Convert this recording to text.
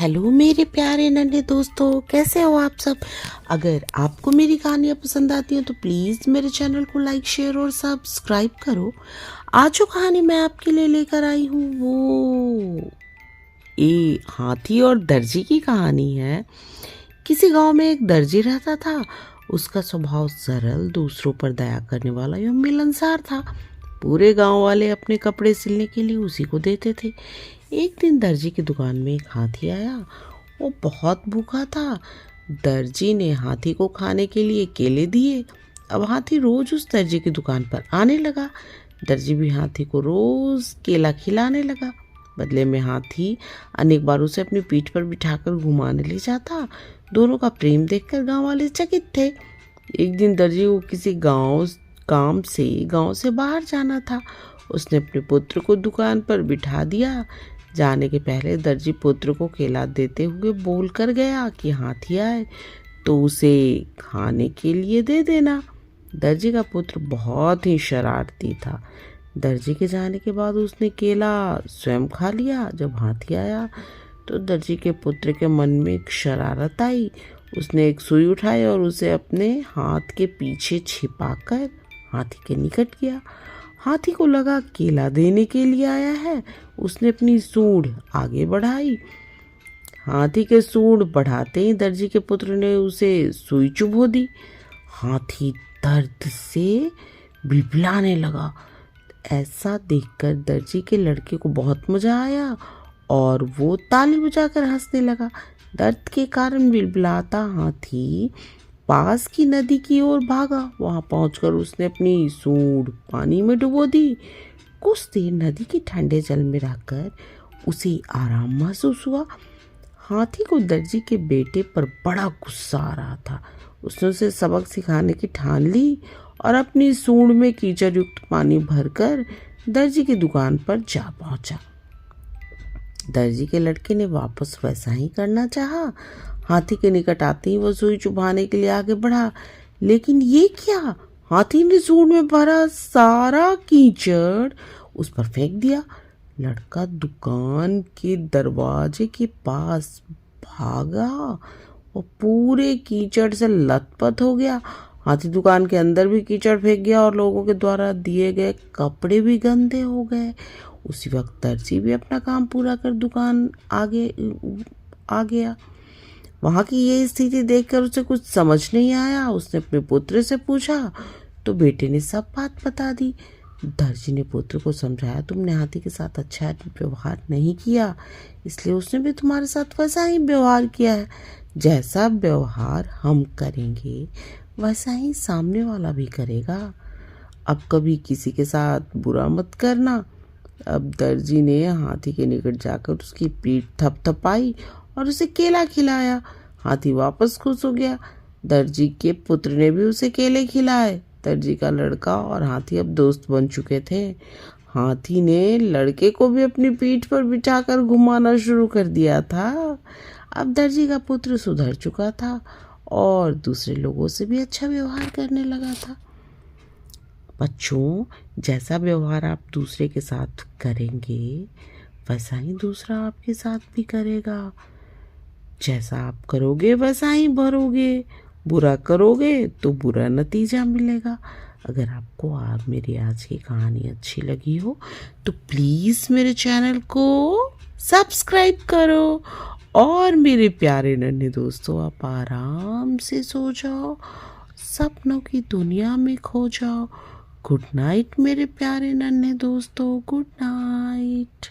Hello मेरे प्यारे नन्हे दोस्तों, कैसे हो आप सब। अगर आपको मेरी कहानियाँ पसंद आती हैं तो प्लीज़ मेरे चैनल को लाइक शेयर और सब्सक्राइब करो। आज जो कहानी मैं आपके लिए लेकर आई हूँ वो हाथी और दर्जी की कहानी है। किसी गांव में एक दर्जी रहता था। उसका स्वभाव सरल, दूसरों पर दया करने वाला एवं मिलनसार था। पूरे गांव वाले अपने कपड़े सिलने के लिए उसी को देते थे। एक दिन दर्जी की दुकान में एक हाथी आया। वो बहुत भूखा था। दर्जी ने हाथी को खाने के लिए केले दिए। अब हाथी रोज उस दर्जी की दुकान पर आने लगा। दर्जी भी हाथी को रोज केला खिलाने लगा। बदले में हाथी अनेक बार उसे अपनी पीठ पर बिठाकर घुमाने ले जाता। दोनों का प्रेम देखकर गांव वाले चकित थे। एक दिन दर्जी को किसी गांव से बाहर जाना था। उसने अपने पुत्र को दुकान पर बिठा दिया। जाने के पहले दर्जी पुत्र को केला देते हुए बोल कर गया कि हाथी आए तो उसे खाने के लिए दे देना। दर्जी का पुत्र बहुत ही शरारती था। दर्जी के जाने के बाद उसने केला स्वयं खा लिया। जब हाथी आया तो दर्जी के पुत्र के मन में एक शरारत आई। उसने एक सुई उठाई और उसे अपने हाथ के पीछे छिपाकर हाथी के निकट गया। हाथी को लगा केला देने के लिए आया है। उसने अपनी सूंड आगे बढ़ाई। हाथी के सूंड बढ़ाते ही दर्जी के पुत्र ने उसे सुई चुभो दी। हाथी दर्द से बिलबिलाने लगा। ऐसा देखकर दर्जी के लड़के को बहुत मजा आया और वो ताली बजाकर हंसने लगा। दर्द के कारण बिलबिलाता हाथी पास की नदी की ओर भागा। वहां पहुंचकर उसने अपनी सूंड पानी में डुबो दी। कुछ देर नदी के ठंडे जल में रहकर उसे आराम महसूस हुआ। हाथी को दर्जी के बेटे पर बड़ा गुस्सा आ रहा था। उसने उसे सबक सिखाने की ठान ली और अपनी सूंड में कीचड़ युक्त पानी भरकर दर्जी की दुकान पर जा पहुंचा। दर्जी के लड़के ने वापस वैसा ही करना चाहा। हाथी के निकट आते ही वो सुई चुभाने के लिए आगे बढ़ा, लेकिन ये क्या! हाथी ने सूंड में भरा सारा कीचड़ उस पर फेंक दिया। लड़का दुकान के दरवाजे के पास भागा और पूरे कीचड़ से लथपथ हो गया। हाथी दुकान के अंदर भी कीचड़ फेंक गया और लोगों के द्वारा दिए गए कपड़े भी गंदे हो गए। उसी वक्त दर्जी भी अपना काम पूरा कर दुकान आगे आ गया। वहां की ये स्थिति देखकर उसे कुछ समझ नहीं आया। उसने अपने पुत्र से पूछा तो बेटे ने सब बात बता दी। दर्जी ने पुत्र को समझाया, तुमने हाथी के साथ अच्छा व्यवहार नहीं किया, इसलिए उसने भी तुम्हारे साथ वैसा ही व्यवहार किया है। जैसा व्यवहार हम करेंगे वैसा ही सामने वाला भी करेगा। अब कभी किसी के साथ बुरा मत करना। अब दर्जी ने हाथी के निकट जाकर उसकी पीठ थपथपाई और उसे केला खिलाया। हाथी वापस खुश हो गया। दर्जी के पुत्र ने भी उसे केले खिलाए। दर्जी का लड़का और हाथी अब दोस्त बन चुके थे। हाथी ने लड़के को भी अपनी पीठ पर बिठाकर घुमाना शुरू कर दिया था। अब दर्जी का पुत्र सुधर चुका था और दूसरे लोगों से भी अच्छा व्यवहार करने लगा था। बच्चों, जैसा व्यवहार आप दूसरे के साथ करेंगे वैसा ही दूसरा आपके साथ भी करेगा। जैसा आप करोगे वैसा ही भरोगे। बुरा करोगे तो बुरा नतीजा मिलेगा। अगर आपको मेरी आज की कहानी अच्छी लगी हो तो प्लीज़ मेरे चैनल को सब्सक्राइब करो और मेरे प्यारे नन्हे दोस्तों, आप आराम से सो जाओ, सपनों की दुनिया में खो जाओ। गुड नाइट मेरे प्यारे नन्हे दोस्तों, गुड नाइट।